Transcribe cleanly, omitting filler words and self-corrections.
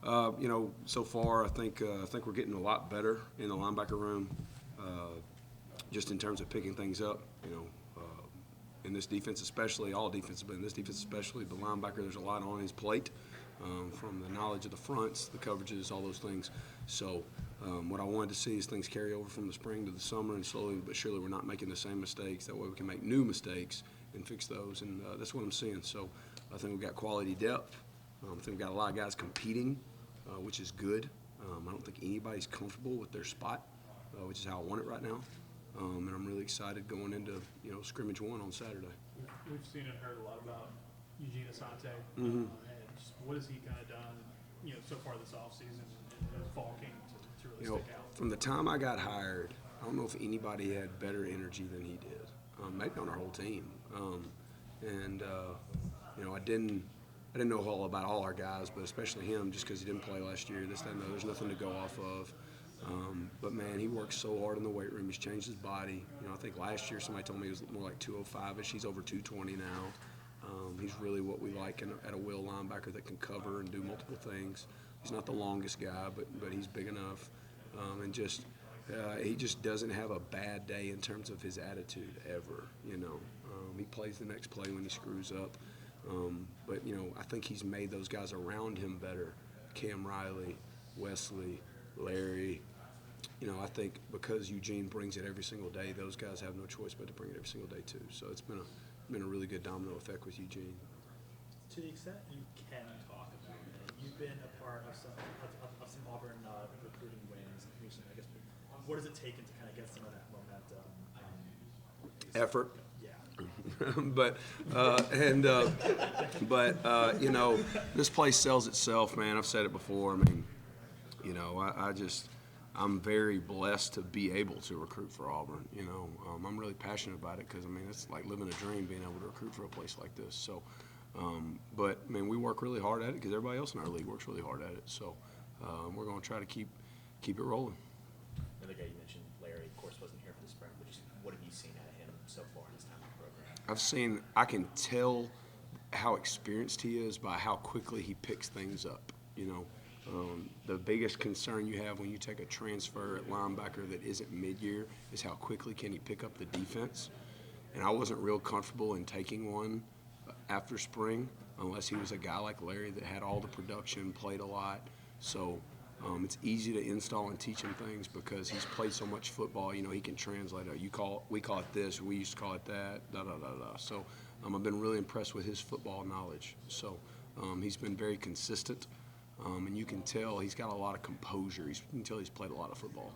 So far I think we're getting a lot better in the linebacker room, just in terms of picking things up. In this defense, especially all defenses, but in this defense especially, the linebacker, there's a lot on his plate, from the knowledge of the fronts, the coverages, all those things. So what I wanted to see is things carry over from the spring to the summer, and slowly but surely we're not making the same mistakes. That way we can make new mistakes and fix those, and that's what I'm seeing. So I think we've got quality depth. I think we've got a lot of guys competing, which is good. I don't think anybody's comfortable with their spot, which is how I want it right now. And I'm really excited going into scrimmage one on Saturday. We've seen and heard a lot about Eugene Asante, Mm-hmm. and just what has he kind of done, so far this offseason and the fall camp to really stick out? From the time I got hired, I don't know if anybody had better energy than he did. Maybe on our whole team. I didn't know all about all our guys, but especially him, just because he didn't play last year. This, that, and that. There's nothing to go off of. But man, he works so hard in the weight room. He's changed his body. I think last year somebody told me he was more like 205-ish. He's over 220 now. He's really what we like at a will linebacker that can cover and do multiple things. He's not the longest guy, but he's big enough, and he just doesn't have a bad day in terms of his attitude ever. He plays the next play when he screws up. But I think he's made those guys around him better. Cam Riley, Wesley, Larry. I think because Eugene brings it every single day, those guys have no choice but to bring it every single day too. So it's been a really good domino effect with Eugene. To the extent you can talk about it, you've been a part of some Auburn recruiting wins recently. I guess, what has it taken to kind of get some of that momentum? Effort. Yeah. This place sells itself, man. I've said it before. I'm very blessed to be able to recruit for Auburn. I'm really passionate about it because it's like living a dream, being able to recruit for a place like this. So, we work really hard at it because everybody else in our league works really hard at it. So, we're going to try to keep it rolling. Another guy you mentioned, Larry, of course, wasn't here for the spring, but just what have you seen out of him so far in his time in the program? I can tell how experienced he is by how quickly he picks things up. The biggest concern you have when you take a transfer at linebacker that isn't mid-year is how quickly can he pick up the defense. And I wasn't real comfortable in taking one after spring unless he was a guy like Larry that had all the production, played a lot. So it's easy to install and teach him things because he's played so much football. He can translate it. We call it this, we used to call it that, da-da-da-da. So I've been really impressed with his football knowledge. So he's been very consistent. And you can tell he's got a lot of composure. You can tell he's played a lot of football.